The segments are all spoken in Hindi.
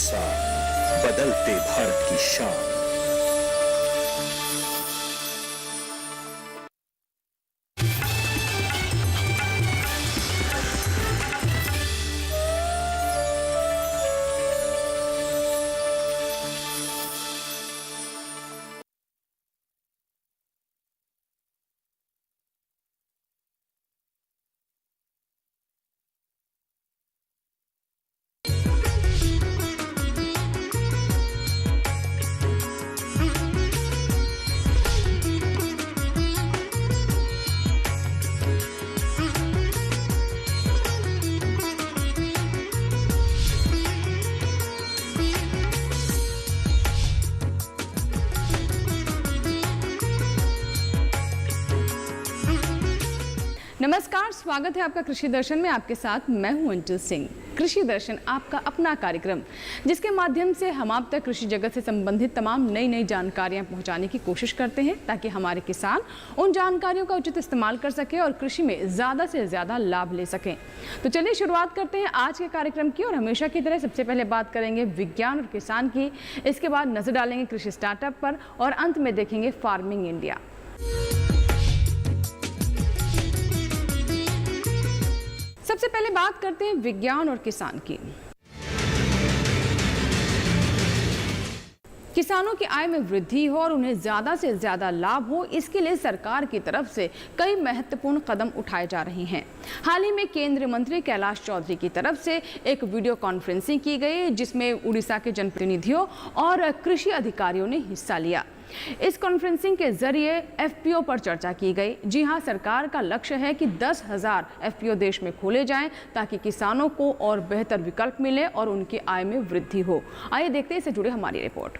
साथ बदलते भारत की शान। नमस्कार, स्वागत है आपका कृषि दर्शन में। आपके साथ मैं हूं अंजू सिंह। कृषि दर्शन आपका अपना कार्यक्रम, जिसके माध्यम से हम आप तक कृषि जगत से संबंधित तमाम नई नई जानकारियां पहुंचाने की कोशिश करते हैं, ताकि हमारे किसान उन जानकारियों का उचित इस्तेमाल कर सके और कृषि में ज़्यादा से ज़्यादा लाभ ले सकें। तो चलिए शुरुआत करते हैं आज के कार्यक्रम की। और हमेशा की तरह सबसे पहले बात करेंगे विज्ञान और किसान की, इसके बाद नजर डालेंगे कृषि स्टार्टअप पर और अंत में देखेंगे फार्मिंग इंडिया। सबसे पहले बात करते हैं विज्ञान और किसान की। किसानों की आय में वृद्धि हो और उन्हें ज़्यादा से ज़्यादा लाभ हो, इसके लिए सरकार की तरफ से कई महत्वपूर्ण कदम उठाए जा रहे हैं। हाल ही में केंद्रीय मंत्री कैलाश चौधरी की तरफ से एक वीडियो कॉन्फ्रेंसिंग की गई, जिसमें उड़ीसा के जनप्रतिनिधियों और कृषि अधिकारियों ने हिस्सा लिया। इस कॉन्फ्रेंसिंग के जरिए एफपीओ पर चर्चा की गई। जी हां, सरकार का लक्ष्य है कि 10,000 एफपीओ देश में खोले जाएं, ताकि किसानों को और बेहतर विकल्प मिले और उनकी आय में वृद्धि हो। आइए देखते हैं इससे जुड़े हमारी रिपोर्ट।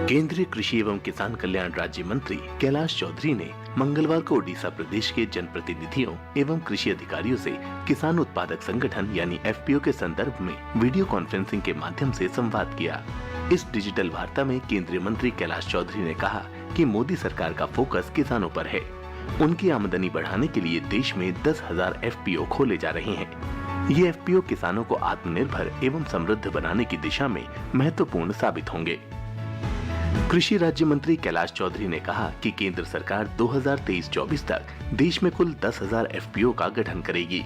केंद्रीय कृषि एवं किसान कल्याण राज्य मंत्री कैलाश चौधरी ने मंगलवार को उड़ीसा प्रदेश के जनप्रतिनिधियों एवं कृषि अधिकारियों से किसान उत्पादक संगठन यानी एफपीओ के संदर्भ में वीडियो कॉन्फ्रेंसिंग के माध्यम से संवाद किया। इस डिजिटल वार्ता में केंद्रीय मंत्री कैलाश चौधरी ने कहा कि मोदी सरकार का फोकस किसानों पर है। उनकी आमदनी बढ़ाने के लिए देश में 10,000 एफपीओ खोले जा रहे हैं। ये एफपीओ किसानों को आत्मनिर्भर एवं समृद्ध बनाने की दिशा में महत्वपूर्ण साबित होंगे। कृषि राज्य मंत्री कैलाश चौधरी ने कहा कि केंद्र सरकार 2023-24 तक देश में कुल 10,000 एफपीओ का गठन करेगी।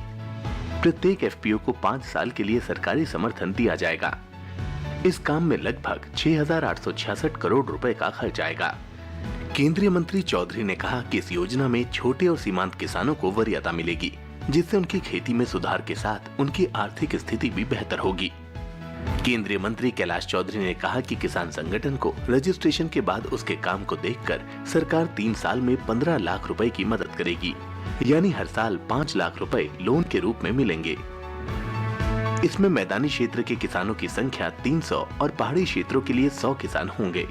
प्रत्येक एफपीओ को 5 साल के लिए सरकारी समर्थन दिया जाएगा। इस काम में लगभग 6,866 करोड़ रुपए का खर्च आएगा। केंद्रीय मंत्री चौधरी ने कहा कि इस योजना में छोटे और सीमांत किसानों को वरीयता मिलेगी, जिससे उनकी खेती में सुधार के साथ उनकी आर्थिक स्थिति भी बेहतर होगी। केंद्रीय मंत्री कैलाश चौधरी ने कहा कि किसान संगठन को रजिस्ट्रेशन के बाद उसके काम को देखकर सरकार 3 साल में 15 लाख रुपए की मदद करेगी, यानी हर साल 5 लाख रुपए लोन के रूप में मिलेंगे। इसमें मैदानी क्षेत्र के किसानों की संख्या 300 और पहाड़ी क्षेत्रों के लिए 100 किसान होंगे।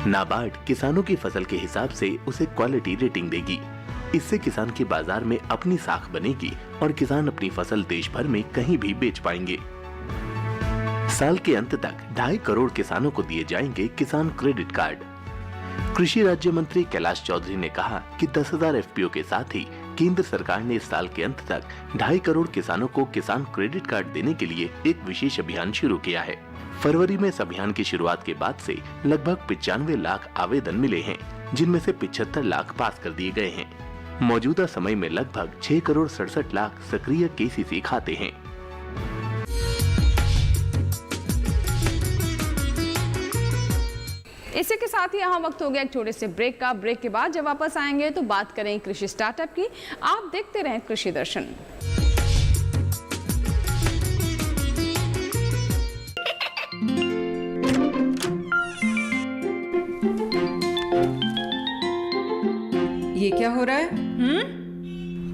नाबार्ड किसानों की फसल के हिसाब से उसे क्वालिटी रेटिंग देगी। इससे किसान के बाजार में अपनी साख बनेगी और किसान अपनी फसल देश भर में कहीं भी बेच पाएंगे। साल के अंत तक 2.5 करोड़ किसानों को दिए जाएंगे किसान क्रेडिट कार्ड। कृषि राज्य मंत्री कैलाश चौधरी ने कहा कि 10,000 एफपीओ के साथ ही केंद्र सरकार ने इस साल के अंत तक 2.5 करोड़ किसानों को किसान क्रेडिट कार्ड देने के लिए एक विशेष अभियान शुरू किया है। फरवरी में इस अभियान की शुरुआत के बाद से लगभग 95 लाख आवेदन मिले हैं, जिनमें से 75 लाख पास कर दिए गए हैं। मौजूदा समय में लगभग 6 करोड़ 67 लाख सक्रिय केसीसी खाते हैं। इसी के साथ ही यहाँ वक्त हो गया एक छोटे से ब्रेक का। ब्रेक के बाद जब वापस आएंगे तो बात करेंगे कृषि स्टार्टअप की। आप देखते रहें कृषि दर्शन। ये क्या हो रहा है?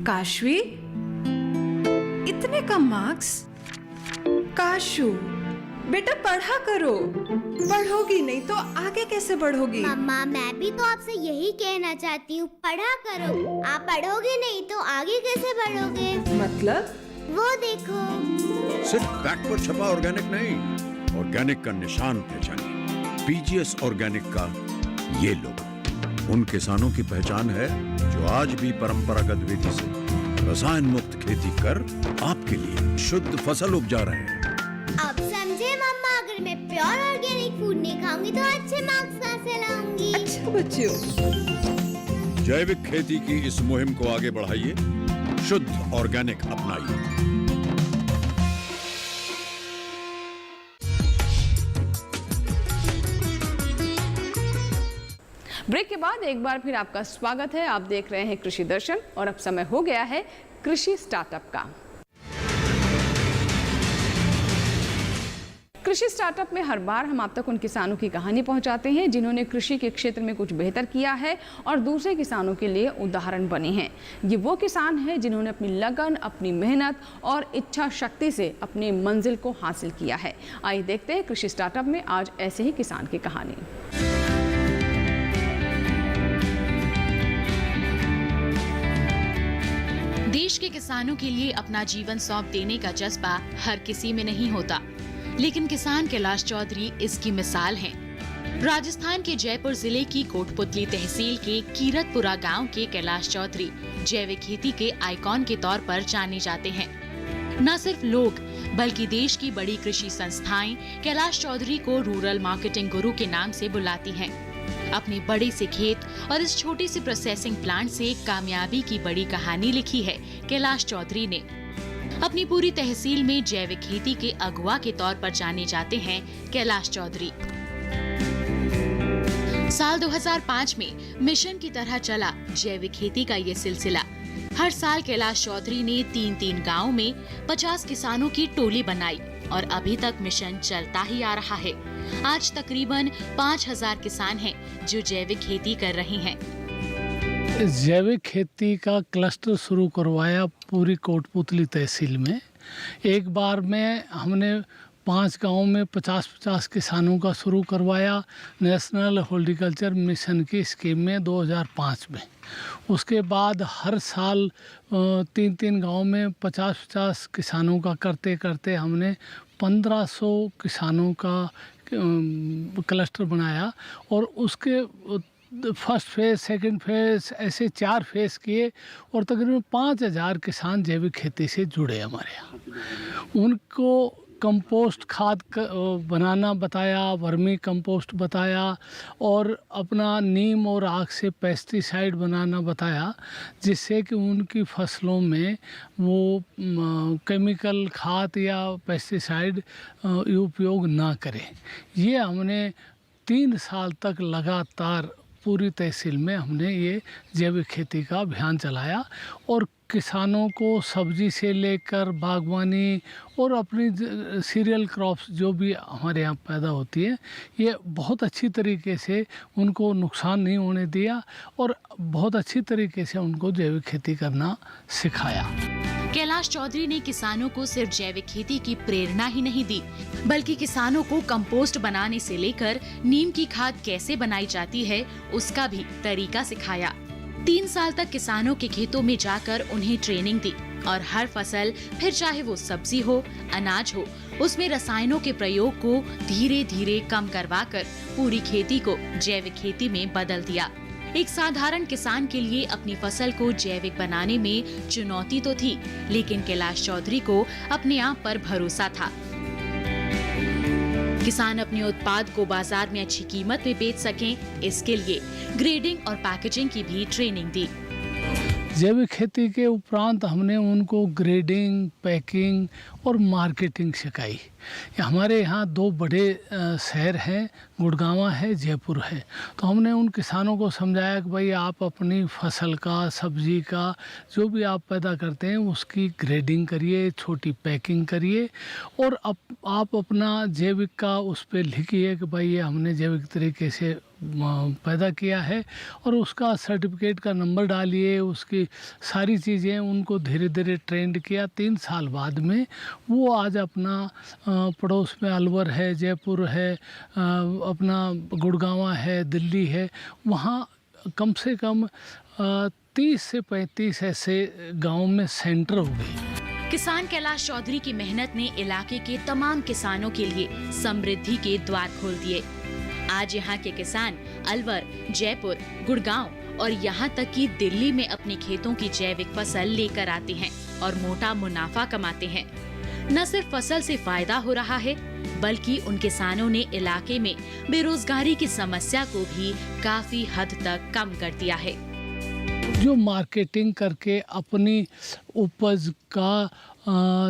काशवी, इतने कम मार्क्स? काशू, बेटा पढ़ा करो। पढ़ोगी नहीं तो आगे कैसे बढ़ोगी? मम्मा, मैं भी तो आपसे यही कहना चाहती हूँ, पढ़ा करो। आप पढ़ोगे नहीं तो आगे कैसे बढ़ोगे? मतलब? वो देखो। सिर्फ बैक पर छपा ऑर्गेनिक नहीं, ऑर्गेनिक का निशान पहचानिए। पीजीएस ऑर्गेनिक का ये लोगो उन किसानों की पहचान है जो आज भी परंपरागत विधि से रसायन मुक्त खेती कर आपके लिए शुद्ध फसल उपजा रहे हैं। अब समझे मम्मा? प्योर ऑर्गेनिक फूड नहीं खाऊंगी तो अच्छे मार्क्स कहाँ से लाऊंगी? अच्छा बच्चों, जैविक खेती की इस मुहिम को आगे बढ़ाइए, शुद्ध ऑर्गेनिक अपनाइए। ब्रेक के बाद एक बार फिर आपका स्वागत है। आप देख रहे हैं कृषि दर्शन और अब समय हो गया है कृषि स्टार्टअप का। कृषि स्टार्टअप में हर बार हम आप तक उन किसानों की कहानी पहुंचाते हैं जिन्होंने कृषि के क्षेत्र में कुछ बेहतर किया है और दूसरे किसानों के लिए उदाहरण बने हैं। ये वो किसान हैं जिन्होंने अपनी लगन, अपनी मेहनत और इच्छा शक्ति से अपनी मंजिल को हासिल किया है। आइए देखते हैं कृषि स्टार्टअप में आज ऐसे ही किसान की कहानी। देश के किसानों के लिए अपना जीवन सौंप देने का जज्बा हर किसी में नहीं होता, लेकिन किसान कैलाश चौधरी इसकी मिसाल हैं। राजस्थान के जयपुर जिले की कोटपुतली तहसील के कीरतपुरा गांव के कैलाश चौधरी जैविक खेती के आइकॉन के तौर पर जाने जाते हैं। न सिर्फ लोग बल्कि देश की बड़ी कृषि संस्थाएं कैलाश चौधरी को रूरल मार्केटिंग गुरु के नाम से बुलाती हैं। अपने बड़े से खेत और इस छोटी सी प्रोसेसिंग प्लांट से कामयाबी की बड़ी कहानी लिखी है कैलाश चौधरी ने। अपनी पूरी तहसील में जैविक खेती के अगुवा के तौर पर जाने जाते हैं कैलाश चौधरी। साल 2005 में मिशन की तरह चला जैविक खेती का ये सिलसिला। हर साल कैलाश चौधरी ने 3-3 गाँव में 50 किसानों की टोली बनाई और अभी तक मिशन चलता ही आ रहा है। आज तकरीबन 5000 किसान हैं जो जैविक खेती कर रहे हैं। जैविक खेती का क्लस्टर शुरू करवाया पूरी कोटपुतली तहसील में। एक बार में हमने 5 गांवों में 50-50 किसानों का शुरू करवाया नेशनल हॉर्टिकल्चर मिशन की स्कीम में 2005 में। उसके बाद हर साल 3-3 गांव में 50-50 किसानों का करते करते हमने 1500 किसानों का क्लस्टर बनाया और उसके फर्स्ट फेज, सेकंड फेज ऐसे 4 फेज किए और तकरीबन 5000 किसान जैविक खेती से जुड़े हमारे यहाँ। उनको कंपोस्ट खाद बनाना बताया, वर्मी कंपोस्ट बताया और अपना नीम और आग से पेस्टिसाइड बनाना बताया, जिससे कि उनकी फसलों में वो केमिकल खाद या पेस्टिसाइड उपयोग ना करें। ये हमने 3 साल तक लगातार पूरी तहसील में हमने ये जैविक खेती का अभियान चलाया और किसानों को सब्जी से लेकर बागवानी और अपनी सीरियल क्रॉप्स जो भी हमारे यहाँ पैदा होती है, ये बहुत अच्छी तरीके से उनको नुकसान नहीं होने दिया और बहुत अच्छी तरीके से उनको जैविक खेती करना सिखाया। कैलाश चौधरी ने किसानों को सिर्फ जैविक खेती की प्रेरणा ही नहीं दी, बल्कि किसानों को कंपोस्ट बनाने से लेकर नीम की खाद कैसे बनाई जाती है उसका भी तरीका सिखाया। 3 साल तक किसानों के खेतों में जाकर उन्हें ट्रेनिंग दी और हर फसल, फिर चाहे वो सब्जी हो, अनाज हो, उसमें रसायनों के प्रयोग को धीरे धीरे कम करवाकर पूरी खेती को जैविक खेती में बदल दिया। एक साधारण किसान के लिए अपनी फसल को जैविक बनाने में चुनौती तो थी, लेकिन कैलाश चौधरी को अपने आप पर भरोसा था। किसान अपने उत्पाद को बाजार में अच्छी कीमत में बेच सकें, इसके लिए ग्रेडिंग और पैकेजिंग की भी ट्रेनिंग दी। जैविक खेती के उपरांत हमने उनको ग्रेडिंग, पैकिंग और मार्केटिंग सिखाई। हमारे यहाँ 2 बड़े शहर हैं, गुड़गांव है, जयपुर है। तो हमने उन किसानों को समझाया कि भाई आप अपनी फसल का, सब्जी का जो भी आप पैदा करते हैं उसकी ग्रेडिंग करिए, छोटी पैकिंग करिए और आप अपना जैविक का उस पर लिखिए कि भाई ये हमने जैविक तरीके से पैदा किया है और उसका सर्टिफिकेट का नंबर डालिए, उसकी सारी चीज़ें उनको धीरे धीरे ट्रेंड किया। 3 साल बाद में वो आज अपना पड़ोस में अलवर है, जयपुर है, अपना गुड़गांव है, दिल्ली है, वहाँ कम से कम 30 से 35 ऐसे गाँव में सेंटर हो गए। किसान कैलाश चौधरी की मेहनत ने इलाके के तमाम किसानों के लिए समृद्धि के द्वार खोल दिए। आज यहाँ के किसान अलवर, जयपुर, गुड़गांव और यहाँ तक कि दिल्ली में अपने खेतों की जैविक फसल लेकर आते हैं और मोटा मुनाफा कमाते हैं। न सिर्फ फसल से फायदा हो रहा है, बल्कि उन किसानों ने इलाके में बेरोजगारी की समस्या को भी काफी हद तक कम कर दिया है। जो मार्केटिंग करके अपनी उपज का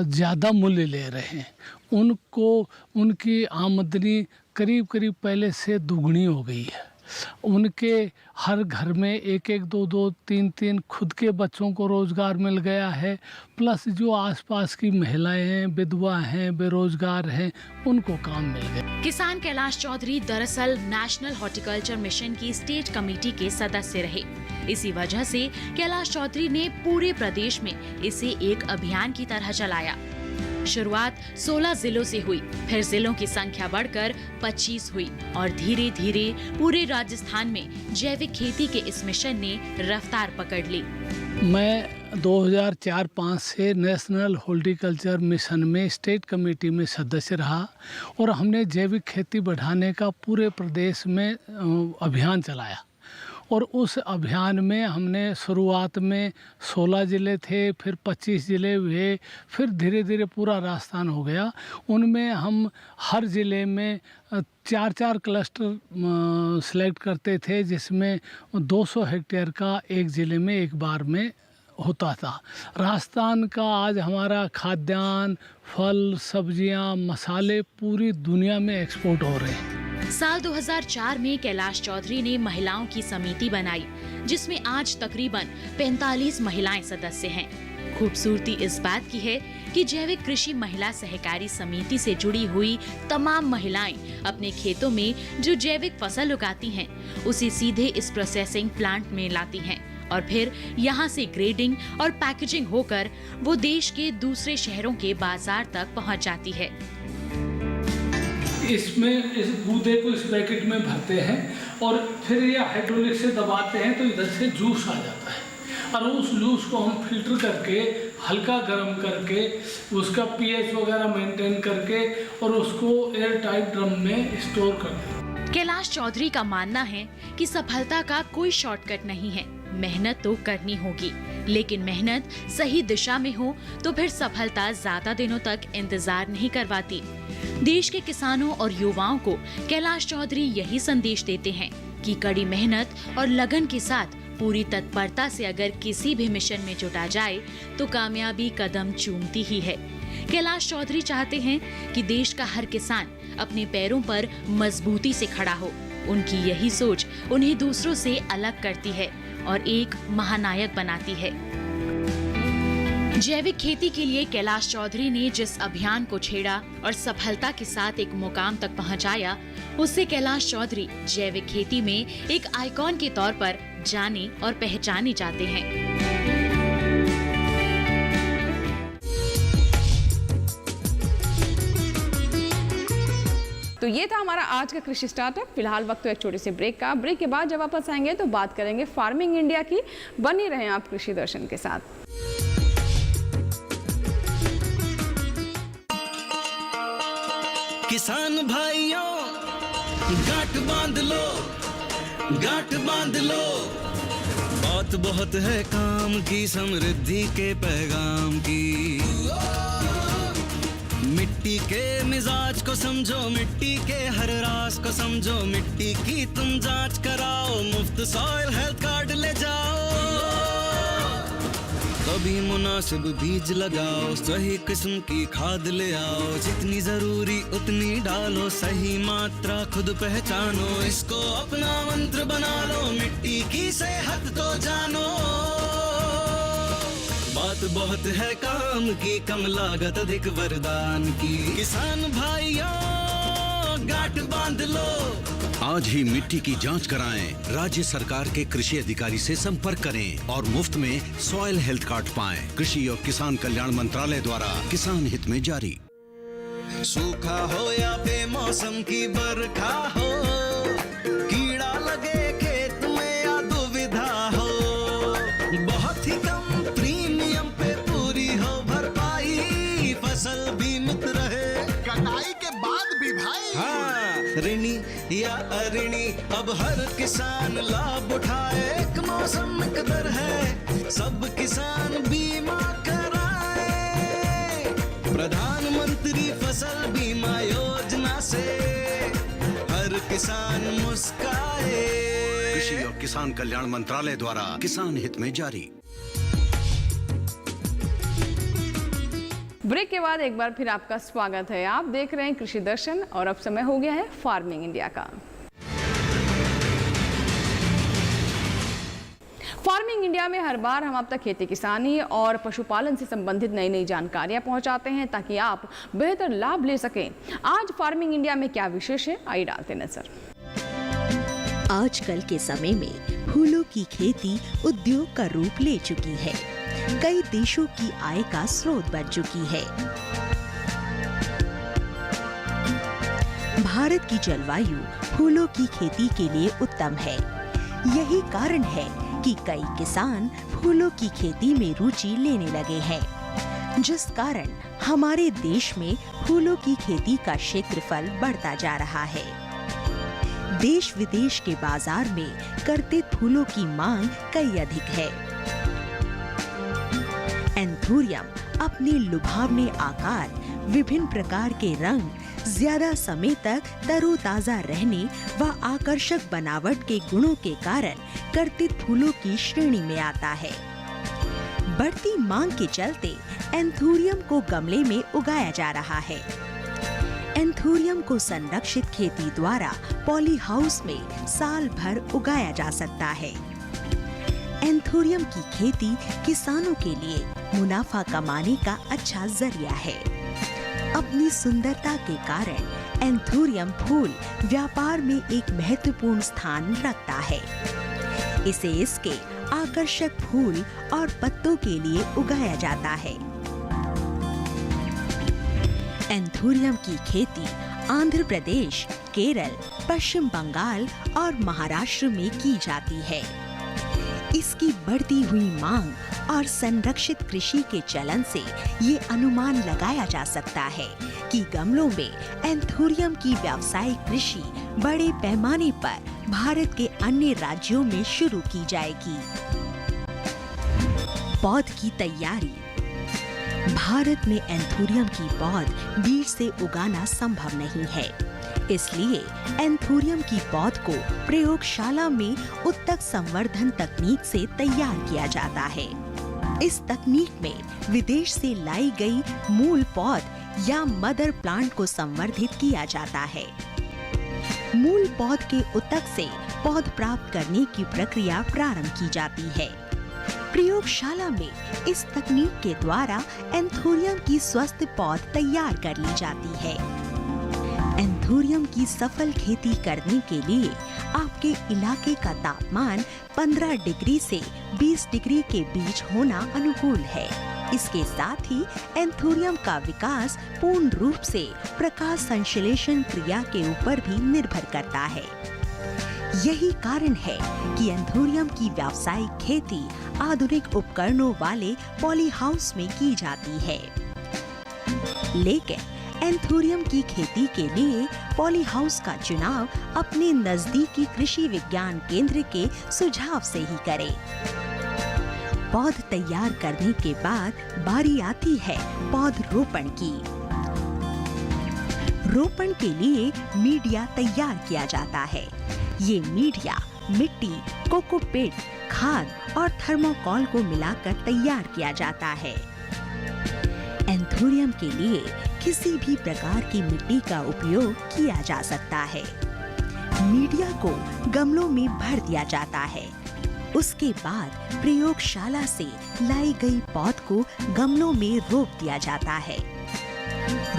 ज़्यादा मूल्य ले रहे हैं, उनको उनकी आमदनी करीब करीब पहले से दुगनी हो गई है। उनके हर घर में एक एक दो दो तीन तीन खुद के बच्चों को रोज़गार मिल गया है, प्लस जो आसपास की महिलाएं हैं, विधवा हैं, बेरोजगार हैं, उनको काम मिल गया। किसान कैलाश चौधरी दरअसल नेशनल हॉर्टिकल्चर मिशन की स्टेट कमेटी के सदस्य रहे। इसी वजह से कैलाश चौधरी ने पूरे प्रदेश में इसे एक अभियान की तरह चलाया। शुरुआत 16 जिलों से हुई, फिर जिलों की संख्या बढ़कर 25 हुई और धीरे धीरे पूरे राजस्थान में जैविक खेती के इस मिशन ने रफ्तार पकड़ ली। मैं 2004-05 से नेशनल हॉर्टिकल्चर मिशन में स्टेट कमेटी में सदस्य रहा और हमने जैविक खेती बढ़ाने का पूरे प्रदेश में अभियान चलाया। और उस अभियान में हमने शुरुआत में 16 ज़िले थे, फिर 25 ज़िले हुए, फिर धीरे धीरे पूरा राजस्थान हो गया। उनमें हम हर ज़िले में 4-4 क्लस्टर सेलेक्ट करते थे, जिसमें 200 हेक्टेयर का एक ज़िले में एक बार में होता था। राजस्थान का आज हमारा खाद्यान्न, फल, सब्जियां, मसाले पूरी दुनिया में एक्सपोर्ट हो रहे हैं। साल 2004 में कैलाश चौधरी ने महिलाओं की समिति बनाई, जिसमें आज तकरीबन 45 महिलाएं सदस्य हैं। खूबसूरती इस बात की है कि जैविक कृषि महिला सहकारी समिति से जुड़ी हुई तमाम महिलाएं अपने खेतों में जो जैविक फसल उगाती हैं, उसे सीधे इस प्रोसेसिंग प्लांट में लाती हैं और फिर यहाँ से ग्रेडिंग और पैकेजिंग होकर वो देश के दूसरे शहरों के बाजार तक पहुँच जाती है। इसमें इस गूदे को इस पैकेट में भरते हैं और फिर ये हाइड्रोलिक से दबाते हैं तो इधर से जूस आ जाता है और उस जूस को हम फिल्टर करके हल्का गर्म करके उसका पीएच वगैरह मेंटेन करके और उसको एयर टाइट ड्रम में स्टोर करते हैं। कैलाश चौधरी का मानना है कि सफलता का कोई शॉर्टकट नहीं है, मेहनत तो करनी होगी, लेकिन मेहनत सही दिशा में हो तो फिर सफलता ज्यादा दिनों तक इंतजार नहीं करवाती। देश के किसानों और युवाओं को कैलाश चौधरी यही संदेश देते हैं कि कड़ी मेहनत और लगन के साथ पूरी तत्परता से अगर किसी भी मिशन में जुटा जाए तो कामयाबी कदम चूमती ही है। कैलाश चौधरी चाहते हैं कि देश का हर किसान अपने पैरों पर मजबूती से खड़ा हो। उनकी यही सोच उन्हें दूसरों से अलग करती है और एक महानायक बनाती है। जैविक खेती के लिए कैलाश चौधरी ने जिस अभियान को छेड़ा और सफलता के साथ एक मुकाम तक पहुंचाया, उससे कैलाश चौधरी जैविक खेती में एक आइकॉन के तौर पर जाने और पहचाने जाते हैं। तो ये था हमारा आज का कृषि स्टार्टअप। फिलहाल वक्त तो एक छोटे से ब्रेक का। ब्रेक के बाद जब वापस आएंगे तो बात करेंगे फार्मिंग इंडिया की। बने रहें आप कृषि दर्शन के साथ। किसान भाइयों गांठ बांध लो, गांठ बांध लो, बात बहुत है काम की, समृद्धि के पैगाम की। मिट्टी के मिजाज को समझो, मिट्टी के हर राज को समझो, मिट्टी की तुम जांच कराओ, मुफ्त सॉइल हेल्थ कार्ड ले जाओ। कभी मुनासिब बीज लगाओ, सही किस्म की खाद ले आओ, जितनी जरूरी उतनी डालो, सही मात्रा खुद पहचानो, इसको अपना मंत्र बना लो, मिट्टी की सेहत तो जानो। बात बहुत है काम की, कम लागत अधिक वरदान की। किसान भाइयों गांठ बांध लो, आज ही मिट्टी की जांच कराएं, राज्य सरकार के कृषि अधिकारी से संपर्क करें और मुफ्त में सॉइल हेल्थ कार्ड पाएं। कृषि और किसान कल्याण मंत्रालय द्वारा किसान हित में जारी। सूखा हो या बेमौसम की बरखा हो, कीड़ा लगे खेत में या दुविधा हो, बहुत ही कम प्रीमियम पे पूरी हो भरपाई, फसल बीमित रहे कटाई के बाद भी भाई। हाँ, ऋणी या अऋणी अब हर किसान लाभ उठाए, एक मौसम एक दर है, सब किसान बीमा कराए। प्रधान किसान मुस्काए। कृषि और किसान कल्याण मंत्रालय द्वारा किसान हित में जारी। ब्रेक के बाद एक बार फिर आपका स्वागत है। आप देख रहे हैं कृषि दर्शन और अब समय हो गया है फार्मिंग इंडिया का। फार्मिंग इंडिया में हर बार हम आप तक खेती किसानी और पशुपालन से संबंधित नई नई जानकारियां पहुंचाते हैं ताकि आप बेहतर लाभ ले सकें। आज फार्मिंग इंडिया में क्या विशेष है, आइए डालते नजर। आजकल के समय में फूलों की खेती उद्योग का रूप ले चुकी है, कई देशों की आय का स्रोत बन चुकी है। भारत की जलवायु फूलों की खेती के लिए उत्तम है। यही कारण है कि कई किसान फूलों की खेती में रुचि लेने लगे हैं, जिस कारण हमारे देश में फूलों की खेती का क्षेत्रफल बढ़ता जा रहा है। देश विदेश के बाजार में कर्तित फूलों की मांग कई अधिक है। एंथूरियम अपने लुभावने आकार, विभिन्न प्रकार के रंग, ज्यादा समय तक तरोताजा रहने व आकर्षक बनावट के गुणों के कारण कर्तित फूलों की श्रेणी में आता है। बढ़ती मांग के चलते एंथूरियम को गमले में उगाया जा रहा है। एंथूरियम को संरक्षित खेती द्वारा पॉली हाउस में साल भर उगाया जा सकता है। एंथूरियम की खेती किसानों के लिए मुनाफा कमाने का अच्छा जरिया है। अपनी सुंदरता के कारण एंथूरियम फूल व्यापार में एक महत्वपूर्ण स्थान रखता है। इसे इसके आकर्षक फूल और पत्तों के लिए उगाया जाता है। एंथूरियम की खेती आंध्र प्रदेश, केरल, पश्चिम बंगाल और महाराष्ट्र में की जाती है। इसकी बढ़ती हुई मांग और संरक्षित कृषि के चलन से ये अनुमान लगाया जा सकता है कि गमलों में एंथूरियम की व्यावसायिक कृषि बड़े पैमाने पर भारत के अन्य राज्यों में शुरू की जाएगी। पौध की तैयारी। भारत में एंथूरियम की पौध बीज से उगाना संभव नहीं है, इसलिए एंथूरियम की पौध को प्रयोगशाला में उत्तक संवर्धन तकनीक से तैयार किया जाता है। इस तकनीक में विदेश से लाई गई मूल पौध या मदर प्लांट को संवर्धित किया जाता है। मूल पौध के उत्तक से पौध प्राप्त करने की प्रक्रिया प्रारंभ की जाती है। प्रयोगशाला में इस तकनीक के द्वारा एंथूरियम की स्वस्थ पौध तैयार कर ली जाती है। एंथूरियम की सफल खेती करने के लिए आपके इलाके का तापमान 15 डिग्री से 20 डिग्री के बीच होना अनुकूल है। इसके साथ ही एंथूरियम का विकास पूर्ण रूप से प्रकाश संश्लेषण क्रिया के ऊपर भी निर्भर करता है। यही कारण है कि एंथूरियम की व्यावसायिक खेती आधुनिक उपकरणों वाले पॉली हाउस में की जाती है। लेकिन एंथूरियम की खेती के लिए पॉली हाउस का चुनाव अपने नजदीकी कृषि विज्ञान केंद्र के सुझाव से ही करें। पौध तैयार करने के बाद बारी आती है पौध रोपण की। रोपण के लिए मीडिया तैयार किया जाता है। ये मीडिया मिट्टी, कोकोपीट, खाद और थर्मोकोल को मिलाकर तैयार किया जाता है। एंथूरियम के लिए किसी भी प्रकार की मिट्टी का उपयोग किया जा सकता है। मीडिया को गमलों में भर दिया जाता है। उसके बाद प्रयोगशाला से लाई गई पौध को गमलों में रोप दिया जाता है।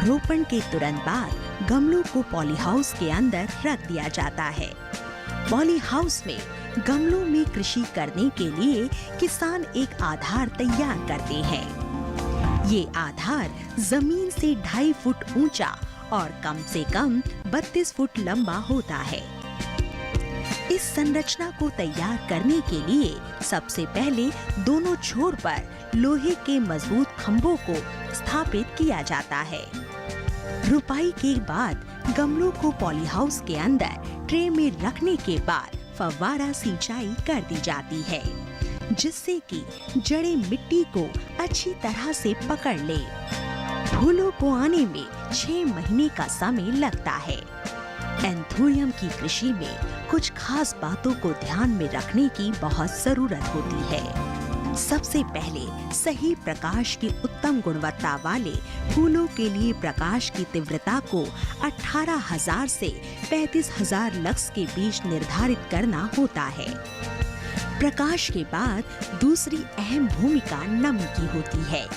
रोपण के तुरंत बाद गमलों को पॉली हाउस के अंदर रख दिया जाता है। पॉली हाउस में गमलों में कृषि करने के लिए किसान एक आधार तैयार करते हैं। ये आधार जमीन से 2.5 फुट ऊंचा और कम से कम 32 फुट लंबा होता है। इस संरचना को तैयार करने के लिए सबसे पहले दोनों छोर पर लोहे के मजबूत खंभों को स्थापित किया जाता है। रुपाई के बाद गमलों को पॉली हाउस के अंदर ट्रे में रखने के बाद फव्वारा सिंचाई कर दी जाती है, जिससे कि जड़ें मिट्टी को अच्छी तरह से पकड़ ले। फूलों को आने में 6 महीने का समय लगता है। एंथोरियम की कृषि में कुछ खास बातों को ध्यान में रखने की बहुत जरूरत होती है। सबसे पहले सही प्रकाश की उत्तम गुणवत्ता वाले फूलों के लिए प्रकाश की तीव्रता को 18,000 से 35,000 लक्स के बीच निर्धारित करना होता है। प्रकाश के बाद दूसरी अहम भूमिका नमी की होती है।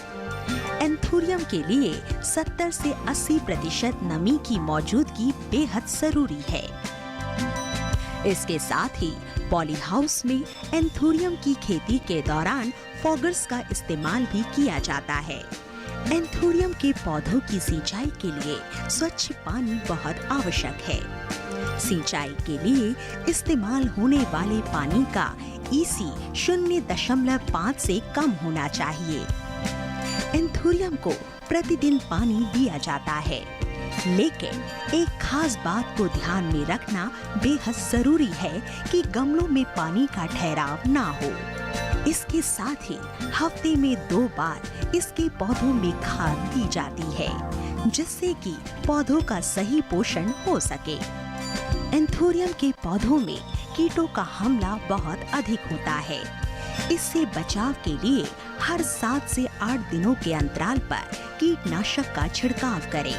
एंथोरियम के लिए 70 से 80% नमी की मौजूदगी बेहद जरूरी है। इसके साथ ही पॉली हाउस में एंथोरियम की खेती के दौरान फॉगर्स का इस्तेमाल भी किया जाता है। एंथोरियम के पौधों की सिंचाई के लिए स्वच्छ पानी बहुत आवश्यक है। सिंचाई के लिए इस्तेमाल होने वाले पानी का EC 0.5 से कम होना चाहिए। एंथोरियम को प्रतिदिन पानी दिया जाता है, लेकिन एक खास बात को ध्यान में रखना बेहद जरूरी है कि गमलों में पानी का ठहराव ना हो। इसके साथ ही हफ्ते में 2 बार इसके पौधों में खाद दी जाती है, जिससे कि पौधों का सही पोषण हो सके। एंथोरियम के पौधों में कीटों का हमला बहुत अधिक होता है। इससे बचाव के लिए हर 7 से 8 दिनों के अंतराल पर कीटनाशक का छिड़काव करें।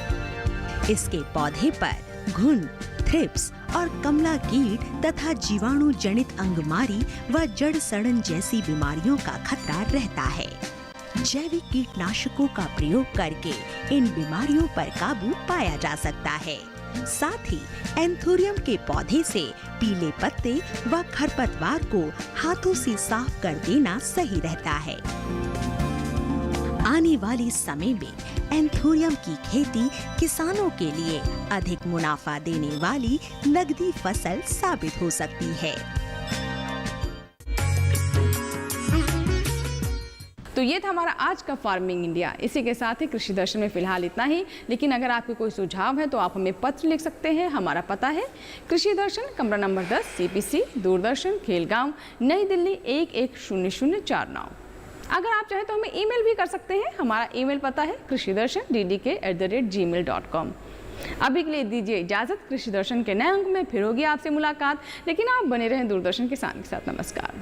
इसके पौधे पर घुन, थ्रिप्स और कमला कीट तथा जीवाणु जनित अंगमारी व जड़ सड़न जैसी बीमारियों का खतरा रहता है। जैविक कीटनाशकों का प्रयोग करके इन बीमारियों पर काबू पाया जा सकता है। साथ ही एंथोरियम के पौधे से पीले पत्ते व खरपतवार को हाथों से साफ कर देना सही रहता है। आने वाले समय में एंथोरियम की खेती किसानों के लिए अधिक मुनाफा देने वाली नगदी फसल साबित हो सकती है। तो ये था हमारा आज का फार्मिंग इंडिया। इसी के साथ ही कृषि दर्शन में फिलहाल इतना ही, लेकिन अगर आपके कोई सुझाव है तो आप हमें पत्र लिख सकते हैं। हमारा पता है कृषि दर्शन, कमरा नंबर 10, CPC, दूरदर्शन, खेलगांव, नई दिल्ली 110049। अगर आप चाहें तो हमें ईमेल भी कर सकते हैं। हमारा ईमेल पता है krishidarshan@gmail.com। अभी के लिए दीजिए इजाजत। कृषि दर्शन के नए अंक में फिर होगी आपसे मुलाकात, लेकिन आप बने रहें दूरदर्शन किसान के साथ। नमस्कार।